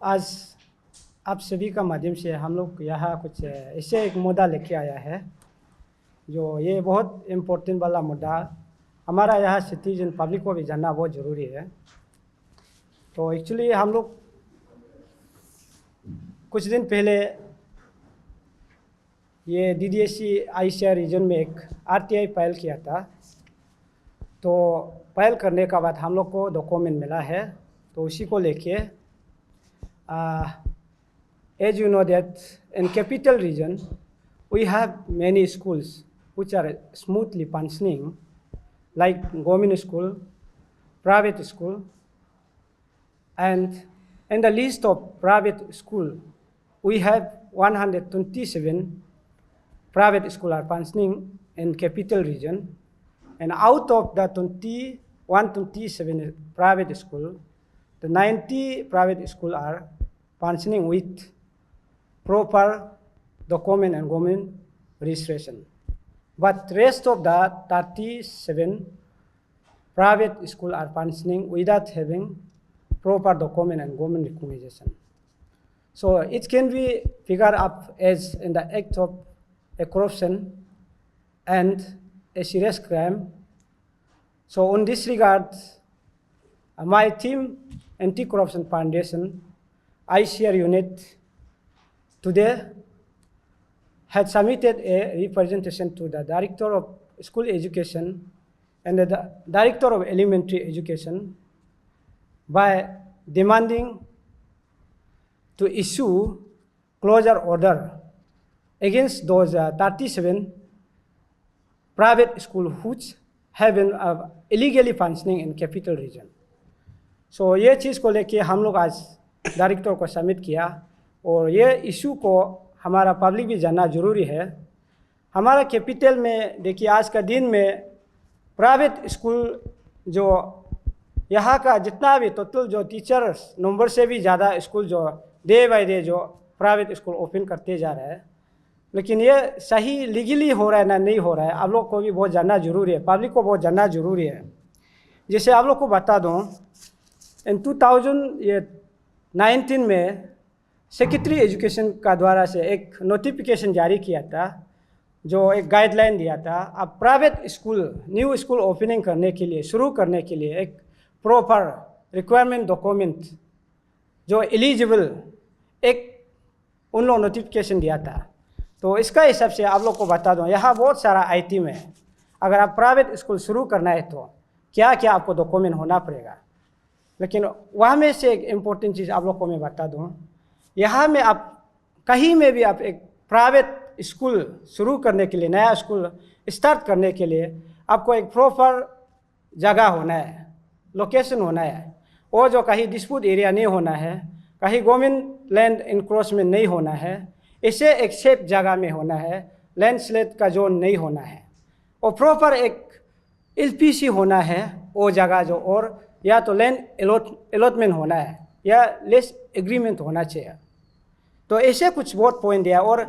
आज आप सभी का माध्यम से हम लोग यहाँ कुछ ऐसे एक मुद्दा लेके आया है जो ये बहुत इम्पोर्टेंट वाला मुद्दा हमारा यहाँ सिटीजन पब्लिक को भी जानना बहुत ज़रूरी है। तो एक्चुअली हम लोग कुछ दिन पहले ये DDSE ICR रीजन में एक RTI फाइल किया था। तो फाइल करने का बाद हम लोग को डॉक्यूमेंट मिला है, तो उसी को लेके as you know that in capital region we have many schools which are smoothly functioning, like government school, private school, and in the list of private school we have 127 private schools are functioning in capital region, and out of the 127 private school, the 90 private schools are functioning with proper document and government registration. But rest of the 37 private schools are functioning without having proper document and government recognition. So it can be figured up as in the act of a corruption and a serious crime. So on this regard, my team, Anti-Corruption Foundation, ICR unit, today had submitted a representation to the Director of School Education and the Director of Elementary Education by demanding to issue closure order against those 37 private schools which have been illegally functioning in capital region. So ये चीज़ को लेके हम लोग आज director को submit किया, और ये इशू को हमारा पब्लिक भी जानना ज़रूरी है। हमारा कैपिटल में देखिए आज का दिन में प्राइवेट स्कूल जो यहाँ का जितना भी टोटल जो टीचर्स नंबर से भी ज़्यादा स्कूल जो डे बाय डे जो प्राइवेट स्कूल ओपन करते जा रहे हैं, लेकिन ये सही लीगली हो रहा है ना नहीं हो रहा है, आप लोग को भी बहुत जानना ज़रूरी है, पब्लिक को बहुत जानना ज़रूरी है। जैसे आप लोग को बता दूँ, इन 2019 में सेक्रेटरी एजुकेशन का द्वारा से एक नोटिफिकेशन जारी किया था, जो एक गाइडलाइन दिया था। अब private school new school opening करने के लिए, शुरू करने के लिए एक प्रॉपर रिक्वायरमेंट डॉक्यूमेंट जो एलिजिबल एक उन लोग नोटिफिकेशन दिया था। तो इसका हिसाब से आप लोग को बता दूं, यहाँ बहुत सारा आइटम है। अगर आप प्राइवेट स्कूल शुरू करना है तो क्या क्या आपको डॉक्यूमेंट होना पड़ेगा, लेकिन वहाँ में से एक इम्पोर्टेंट चीज़ आप लोग को मैं बता दूं, यहाँ में आप कहीं में भी आप एक प्राइवेट स्कूल शुरू करने के लिए, नया स्कूल स्टार्ट करने के लिए आपको एक प्रॉपर जगह होना है, लोकेशन होना है, और जो कहीं डिस्प्यूट एरिया नहीं होना है, कहीं गवर्नमेंट लैंड इंक्रोचमेंट नहीं होना है, इसे एक सेफ जगह में होना है, लैंडस्लाइड का जोन नहीं होना है, और प्रॉपर एक LPC होना है वो जगह जो, और या तो लैंड अलॉटमेंट होना है या लीज एग्रीमेंट होना चाहिए। तो ऐसे कुछ बहुत पॉइंट है। और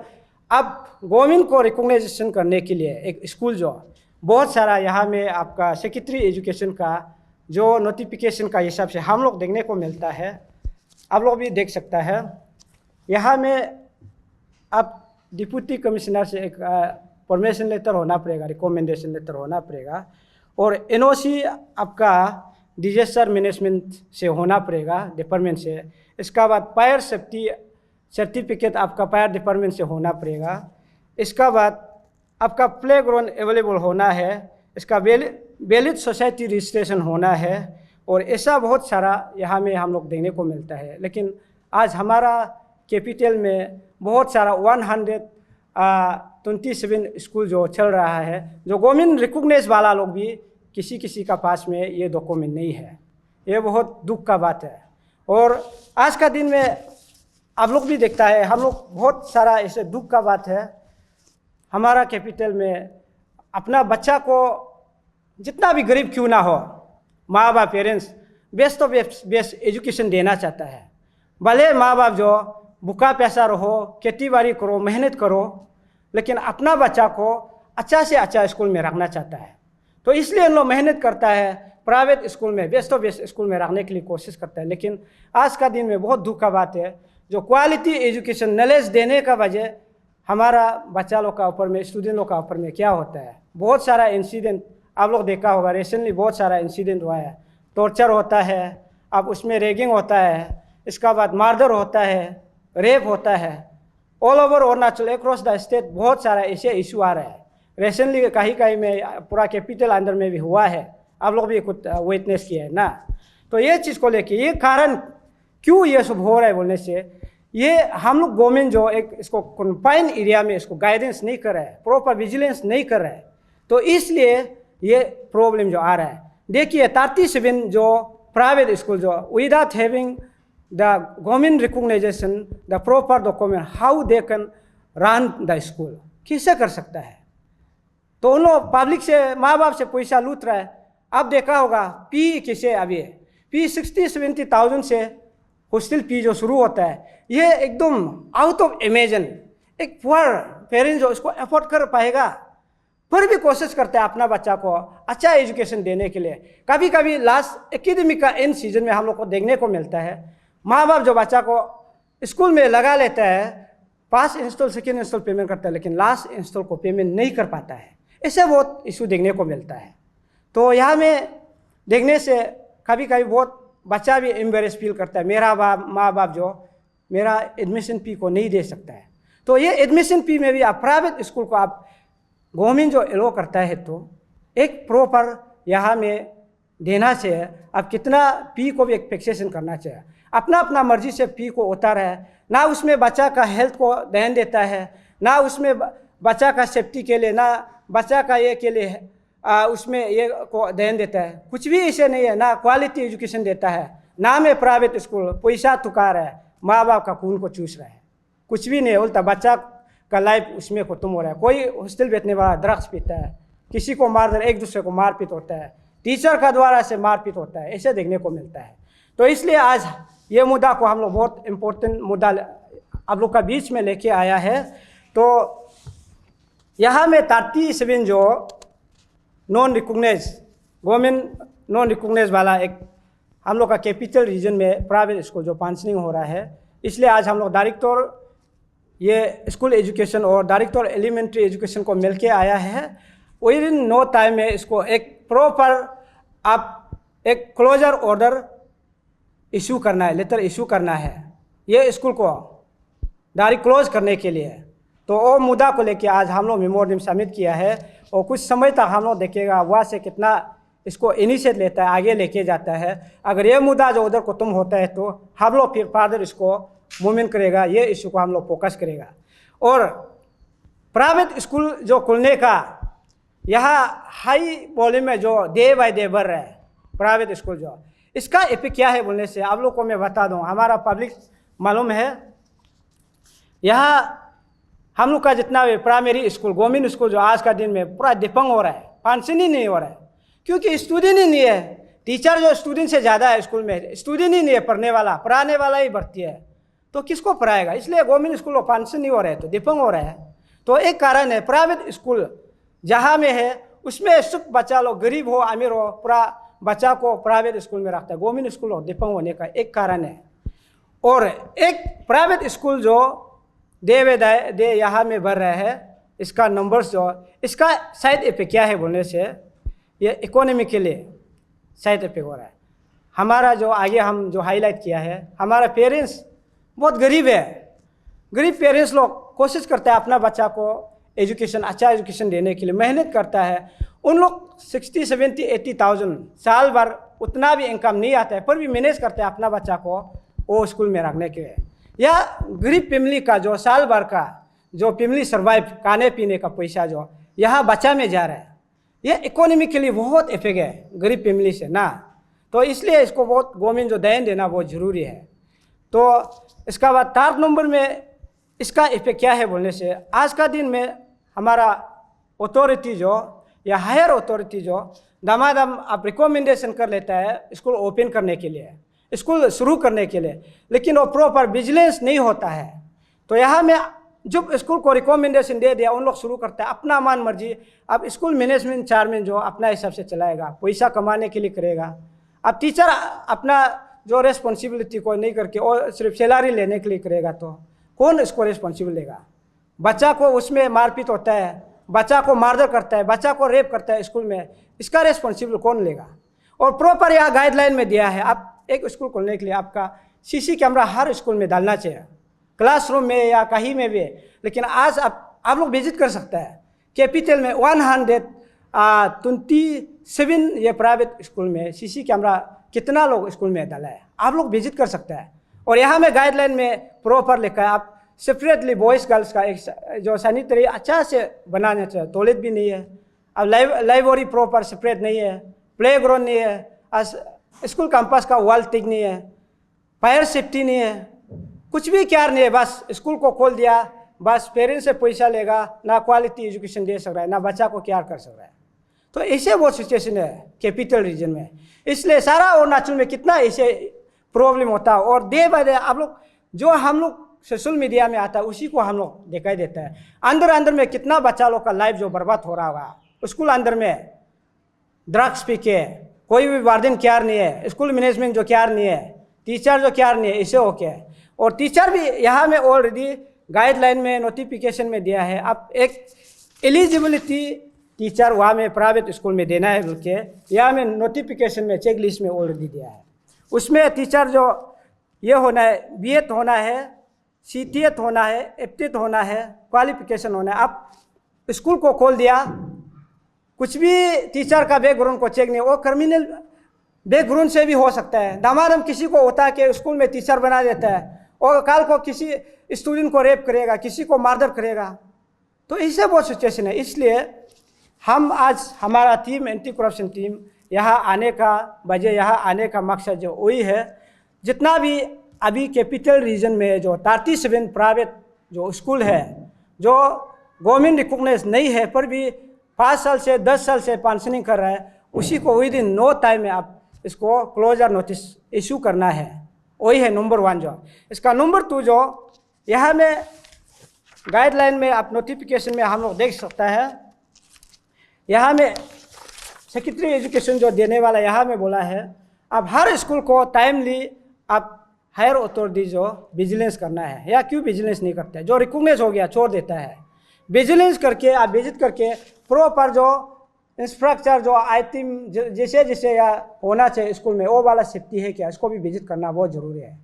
अब गवर्नमेंट को रिकॉग्नाइजेशन करने के लिए एक स्कूल जो बहुत सारा यहाँ में आपका सेक्रेटरी एजुकेशन का जो नोटिफिकेशन का हिसाब से हम लोग देखने को मिलता है, आप लोग भी देख सकता है। यहाँ में आप डिप्टी कमिश्नर से एक परमिशन लेटर होना पड़ेगा, रिकमेंडेशन लेटर होना पड़ेगा, और NOC आपका डिजास्टर मैनेजमेंट से होना पड़ेगा, डिपार्टमेंट से। इसका बाद फायर सेफ्टी सर्टिफिकेट आपका फायर डिपार्टमेंट से होना पड़ेगा। इसका बाद आपका प्ले ग्राउंड अवेलेबल होना है, इसका वैलिड सोसाइटी रजिस्ट्रेशन होना है, और ऐसा बहुत सारा यहाँ में हम लोग देखने को मिलता है। लेकिन आज हमारा कैपिटल में बहुत सारा 127 स्कूल जो चल रहा है, जो गवर्नमेंट रिकॉग्नाइज वाला लोग भी किसी का पास में ये डॉक्यूमेंट नहीं है। ये बहुत दुख का बात है। और आज का दिन में आप लोग भी देखता है, हम लोग बहुत सारा ऐसे दुख का बात है। हमारा कैपिटल में अपना बच्चा को जितना भी गरीब क्यों ना हो, माँ बाप parents best of best education देना चाहता है। भले माँ बाप जो भूखा पैसा रहो, खेती बाड़ी करो, मेहनत करो, लेकिन अपना बच्चा को अच्छा से अच्छा स्कूल में रखना चाहता है। तो इसलिए उन लोग मेहनत करता है, प्राइवेट स्कूल में बेस्ट ऑफ बेस्ट स्कूल में रखने के लिए कोशिश करता है। लेकिन आज का दिन में बहुत दुख का बात है, जो क्वालिटी एजुकेशन नॉलेज देने का वजह हमारा बच्चा लोग का ऊपर में, स्टूडेंट लोग का ऊपर में क्या होता है, बहुत सारा इंसिडेंट आप लोग देखा होगा, रिसेंटली बहुत सारा इंसिडेंट हुआ है। टॉर्चर होता है, अब उसमें रैगिंग होता है, इसका बाद मर्डर होता है, रेप होता है। All over Arunachal across the state बहुत सारा ऐसे इशू आ रहा है। रिसेंटली कहीं कहीं में पूरा कैपिटल अंदर में भी हुआ है, आप लोग भी कुछ विटनेस किया है ना। तो ये चीज़ को लेके ये कारण क्यों ये सब हो रहा है बोलने से, ये हम लोग गवर्नमेंट जो एक इसको कन्फाइन एरिया में इसको गाइडेंस नहीं कर रहा है, प्रॉपर विजिलेंस नहीं कर रहा है, तो इसलिए ये प्रॉब्लम जो आ रहा है। देखिए 37 जो प्राइवेट स्कूल जो without having the government recognization the proper document how they can run the school, कैसे कर सकता है। तो उन लोग पब्लिक से, माँ बाप से पैसा लूट रहा है। आप देखा होगा फी कैसे अभी है, फी 60-70,000 से हॉस्टल फी जो शुरू होता है, ये एकदम आउट ऑफ इमेजिन। एक पुअर पेरेंट्स जो इसको अफोर्ड कर पाएगा, फिर भी कोशिश करते हैं अपना बच्चा को अच्छा एजुकेशन देने के लिए। कभी कभी लास्ट एकेडमिक का एंड सीजन में हम लोग को देखने को मिलता है, माँ बाप जो बच्चा को स्कूल में लगा लेता है, first install second install payment करता है, लेकिन लास्ट इंस्टॉल को पेमेंट नहीं कर पाता है। ऐसे बहुत इशू देखने को मिलता है। तो यहाँ में देखने से कभी कभी बहुत बच्चा भी एम्बेरेस फील करता है, मेरा माँ बाप जो मेरा एडमिशन फी को नहीं दे सकता है। तो ये एडमिशन फी में भी आप प्राइवेट स्कूल को आप गवर्नमेंट जो एलो करता है, तो एक प्रॉपर यहाँ में देना चाहिए। अब कितना फी को भी एक फिक्सेशन करना चाहिए, अपना अपना मर्जी से फी को उतार है ना, उसमें बच्चा का हेल्थ को ध्यान देता है ना, उसमें बच्चा का सेफ्टी के लिए ना, बच्चा का ये के लिए उसमें ये को ध्यान देता है। कुछ भी ऐसे नहीं है, ना क्वालिटी एजुकेशन देता है, ना में प्राइवेट स्कूल पैसा तुकार है, माँ बाप का खून को चूस रहा है, कुछ भी नहीं। उल्टा बच्चा का लाइफ उसमें खत्म हो रहा है। कोई हॉस्टल बेचने वाला ड्रग्स पीता है, किसी को मार दे, एक दूसरे को मारपीट होता है, टीचर का द्वारा से मारपीट होता है, ऐसे देखने को मिलता है। तो इसलिए आज ये मुद्दा को हम लोग बहुत इम्पोर्टेंट मुद्दा आप लोग का बीच में लेके आया है। तो यहाँ में 37 जो non recognise government non recognise वाला एक हम लोग का कैपिटल रीजन में प्राइवेट स्कूल जो फंक्शनिंग हो रहा है, इसलिए आज हम लोग डायरेक्टर ये स्कूल एजुकेशन और डायरेक्टर एलिमेंट्री एजुकेशन को मिलके आया है। विद इन नो टाइम में इसको एक प्रॉपर आप एक क्लोजर ऑर्डर इशू करना है, लेटर इशू करना है ये स्कूल को डायरेक्ट क्लोज करने के लिए। तो वो मुद्दा को लेके आज हम लोग मेमोरेंडम सबमिट किया है, और कुछ समय तक हम लोग देखेगा वहाँ से कितना इसको इनिशिएट लेता है, आगे लेके जाता है। अगर ये मुद्दा जो उधर खत्म होता है तो हम लोग फिर फादर इसको मूवमेंट करेगा, ये इशू को हम लोग फोकस करेगा। और प्राइवेट स्कूल जो खुलने का यहाँ हाई वॉल्यूम में जो डे बाय डे बढ़ रहा है प्राइवेट स्कूल जो, इसका इफेक्ट क्या है बोलने से आप लोग को मैं बता दूँ। हमारा पब्लिक मालूम है, यहाँ हम लोग का जितना भी प्राइमरी स्कूल गवर्नमेंट स्कूल जो आज का दिन में पूरा डिफंग हो रहा है, फंक्शन ही नहीं हो रहा है, क्योंकि स्टूडेंट ही नहीं है। टीचर जो स्टूडेंट से ज़्यादा है स्कूल में, स्टूडेंट ही नहीं है, पढ़ाने वाला ही भर्ती है, तो किसको पढ़ाएगा। इसलिए गवर्नमेंट स्कूल में फंक्शन नहीं हो रहा है, तो डिफंग हो रहा है। तो एक कारण है प्राइवेट स्कूल जहाँ में है उसमें सुख बच्चा लोग गरीब हो अमीर हो, पूरा बच्चा को प्राइवेट स्कूल में रखता है। गवर्नमेंट स्कूल डिफंग होने का एक कारण है। और एक प्राइवेट स्कूल जो दे यहाँ में बढ़ रहा है, इसका नंबर्स जो, इसका साइड इफेक्ट क्या है बोलने से, ये इकोनॉमी के लिए साइड इफेक्ट हो रहा है। हमारा जो आगे हम जो हाईलाइट किया है, हमारा पेरेंट्स बहुत गरीब है। गरीब पेरेंट्स लोग कोशिश करते हैं अपना बच्चा को एजुकेशन, अच्छा एजुकेशन देने के लिए मेहनत करता है। उन लोग 60-70-80,000 साल भर उतना भी इनकम नहीं आता है, पर भी मैनेज करते हैं अपना बच्चा को वो स्कूल में रखने के लिए। या गरीब फैमिली का जो साल भर का जो फैमिली सर्वाइव खाने पीने का पैसा जो यहाँ बच्चा में जा रहा है, ये इकोनॉमी के लिए बहुत इफेक्ट है गरीब फैमिली से ना। तो इसलिए इसको बहुत गवर्नमेंट जो ध्यान देना बहुत ज़रूरी है। तो इसका बाद 3rd नंबर में इसका इफेक्ट क्या है बोलने से, आज का दिन में हमारा अथॉरिटी जो या हायर अथॉरिटी जो दमादम आप रिकमेंडेशन कर लेता है स्कूल ओपन करने के लिए, स्कूल शुरू करने के लिए, लेकिन वो प्रॉपर विजिलेंस नहीं होता है। तो यहाँ में जब स्कूल को रिकमेंडेशन दे दिया उन लोग शुरू करते हैं अपना मन मर्जी। अब स्कूल मैनेजमेंट चेयरमैन जो अपना हिसाब से चलाएगा, पैसा कमाने के लिए करेगा। अब टीचर अपना जो रेस्पॉन्सिबिलिटी को नहीं करके और सिर्फ सैलरी लेने के लिए करेगा तो कौन इसको रेस्पॉन्सिबल लेगा? बच्चा को उसमें मारपीट होता है, बच्चा को मारधर करता है, बच्चा को रेप करता है स्कूल में, इसका रेस्पॉन्सिबल कौन लेगा? और प्रॉपर यहाँ गाइडलाइन में दिया है, आप एक स्कूल खोलने के लिए आपका सीसी कैमरा हर स्कूल में डालना चाहिए, क्लासरूम में या कहीं में भी। लेकिन आज आप लोग विजिट कर सकते हैं कैपिटल में 127 ये प्राइवेट स्कूल में सीसी कैमरा कितना लोग स्कूल में डाला है, आप लोग विजिट कर सकते हैं। और यहाँ में गाइडलाइन में प्रॉपर लिखा है आप सेपरेटली बॉयज़ गर्ल्स का एक जो सैनिटरी अच्छा से बनाना चाहिए। टॉयलेट भी नहीं है, अब लाइब्रेरी प्रॉपर सेपरेट नहीं है, प्ले ग्राउंड नहीं है, स्कूल कैंपस का वॉल टिक नहीं है, फायर सेफ्टी नहीं है, कुछ भी क्या नहीं है। बस स्कूल को खोल दिया, बस पेरेंट्स से पैसा लेगा, ना क्वालिटी एजुकेशन दे सक रहा है, ना बच्चा को केयर कर सक रहा है। तो ऐसे बहुत सिचुएशन है कैपिटल रीजन में। इसलिए सारा अरुणाचल में कितना ऐसे प्रॉब्लम होता है। और डे बाय डे आप लोग जो हम लोग सोशल मीडिया में आता है उसी को हम लोग दिखाई देता है। अंदर में कितना बच्चा लोग का लाइफ जो बर्बाद हो रहा होगा स्कूल अंदर में, ड्रग्स पी के, कोई भी वार्डन केयर नहीं है, स्कूल मैनेजमेंट जो केयर नहीं है, टीचर जो केयर नहीं है, इसे होके। और टीचर भी यहाँ में ऑलरेडी गाइडलाइन में नोटिफिकेशन में दिया है, आप एक एलिजिबिलिटी टीचर वहाँ में प्राइवेट स्कूल में देना है बोल के यहाँ में नोटिफिकेशन में चेक लिस्ट में ऑलरेडी दिया है। उसमें टीचर जो ये होना है, बीएड होना है, सीटीएट होना है, एप्टेट होना है, क्वालिफिकेशन होना है। आप स्कूल को खोल दिया, कुछ भी टीचर का बैकग्राउंड को चेक नहीं, वो क्रिमिनल बैकग्राउंड से भी हो सकता है। दामादम किसी को होता है कि स्कूल में टीचर बना देता है और कल को किसी स्टूडेंट को रेप करेगा, किसी को मारधर करेगा। तो इससे बहुत सिचुएशन है। इसलिए हम आज हमारा टीम एंटी करप्शन टीम यहाँ आने का वजह, यहाँ आने का मकसद जो वही है, जितना भी अभी कैपिटल रीजन में जो 37 प्राइवेट जो स्कूल है जो गवर्नमेंट रिकॉग्नाइज नहीं है पर भी 5 साल से 10 साल से फंक्शनिंग कर रहा है, उसी को विद इन नो टाइम में आप इसको क्लोजर नोटिस इशू करना है। वही है नंबर 1 जो। इसका नंबर 2 जो यहाँ में गाइडलाइन में आप नोटिफिकेशन में हम लोग देख सकता है, यहाँ में सेक्रेटरी एजुकेशन जो देने वाला यहाँ में बोला है अब हर स्कूल को टाइमली आप हायर अथॉरिटी जो विजिलेंस करना है। या क्यों विजिलेंस नहीं करते? जो रिकॉग्नाइज हो गया छोड़ देता है। विजिलेंस करके आप विजिट करके प्रॉपर जो इंफ्रास्ट्रक्चर जो आइटम जैसे जैसे या होना चाहिए स्कूल में वो वाला सेफ्टी है क्या, इसको भी विजिट करना बहुत ज़रूरी है।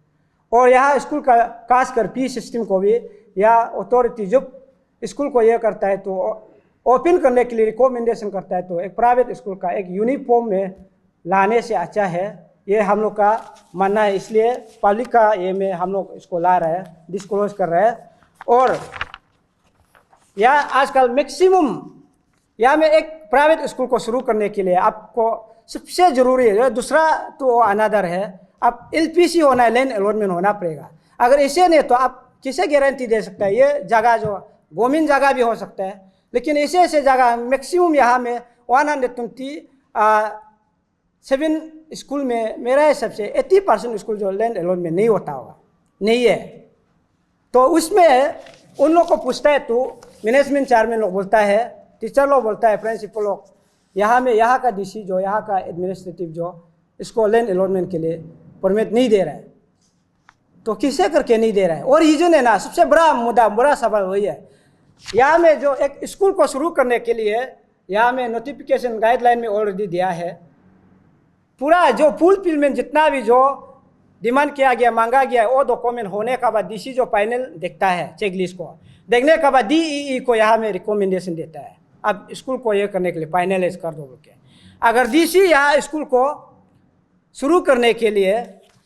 और यहाँ स्कूल का खासकर पी सिस्टम को भी या अथॉरिटी जब स्कूल को यह करता है तो ओपन करने के लिए रिकमेंडेशन करता है तो एक प्राइवेट स्कूल का एक यूनिफॉर्म में लाने से अच्छा है, ये हम लोग का मानना है। इसलिए पब्लिक का ये में हम लोग इसको ला रहे हैं, डिस्क्लोज कर रहे हैं। और यहाँ आजकल मैक्सिमम यहाँ में एक प्राइवेट स्कूल को शुरू करने के लिए आपको सबसे ज़रूरी है, दूसरा तो अनादर है, आप एलपीसी होना है, लैंड अलॉटमेंट होना पड़ेगा। अगर ऐसे नहीं तो आप किसे गारंटी दे सकते हैं? ये जगह जो गवर्नमेंट जगह भी हो सकता है, लेकिन ऐसे ऐसे जगह मैक्सिमम यहाँ में 127 स्कूल में मेरा हिसाब से 80% स्कूल जो लैंड अलॉटमेंट नहीं होता होगा, नहीं है। तो उसमें उन लोग को पूछता है तो मैनेजमेंट चेयरमैन लोग बोलता है, टीचर लोग बोलता है, प्रिंसिपल लोग, यहाँ में यहाँ का डीसी जो यहाँ का एडमिनिस्ट्रेटिव जो इसको लैंड अलॉटमेंट के लिए परमिट नहीं दे रहा है। तो किसे करके नहीं दे रहा है? और रीजन है ना, सबसे बड़ा मुद्दा, बड़ा सवाल वही है। यहाँ में जो एक स्कूल को शुरू करने के लिए यहाँ में नोटिफिकेशन गाइडलाइन में ऑलरेडी दिया है, पूरा जो फुल में जितना भी जो डिमांड किया गया, मांगा गया है, वो डॉक्यूमेंट होने के बाद डीसी जो पैनल देखता है, चेकलिस्ट को देखने के बाद डीईई को यहाँ में रिकमेंडेशन देता है, अब स्कूल को ये करने के लिए फाइनलाइज कर दो बोल के। अगर डीसी यहाँ स्कूल को शुरू करने के लिए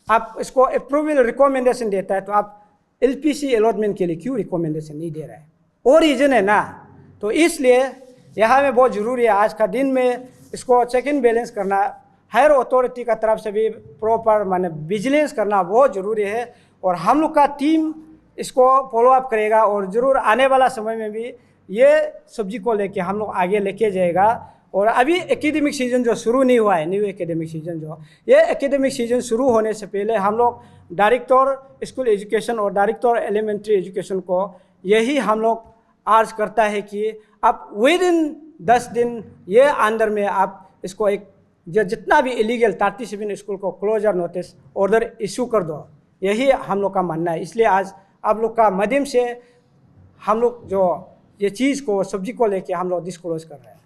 आप इसको अप्रूवल रिकमेंडेशन देता है तो आप एलपीसी अलॉटमेंट के लिए क्यों रिकमेंडेशन नहीं दे रहा है? वो रीजन है ना। तो इसलिए यहाँ में बहुत ज़रूरी है आज का दिन में इसको चेक इन बैलेंस करना, हायर अथॉरिटी का तरफ से भी प्रॉपर माने विजिलेंस करना बहुत ज़रूरी है। और हम लोग का टीम इसको फॉलोअप करेगा और ज़रूर आने वाला समय में भी ये सब्जी को लेके हम लोग आगे लेके जाएगा। और अभी एकेडमिक सीजन जो शुरू नहीं हुआ है, न्यू एकेडमिक सीजन जो, ये एकेडमिक सीजन शुरू होने से पहले हम लोग डायरेक्टर स्कूल एजुकेशन और डायरेक्टर एलिमेंट्री एजुकेशन को यही हम लोग अर्ज करता है कि आप विद इन 10 दिन ये अंदर में आप इसको एक जितना भी इलीगल 37 स्कूल को क्लोजर नोटिस ऑर्डर इशू कर दो। यही हम लोग का मानना है। इसलिए आज आप लोग का माध्यम से हम लोग जो ये चीज़ को सब्जी को लेके हम लोग डिस्क्लोज कर रहे हैं।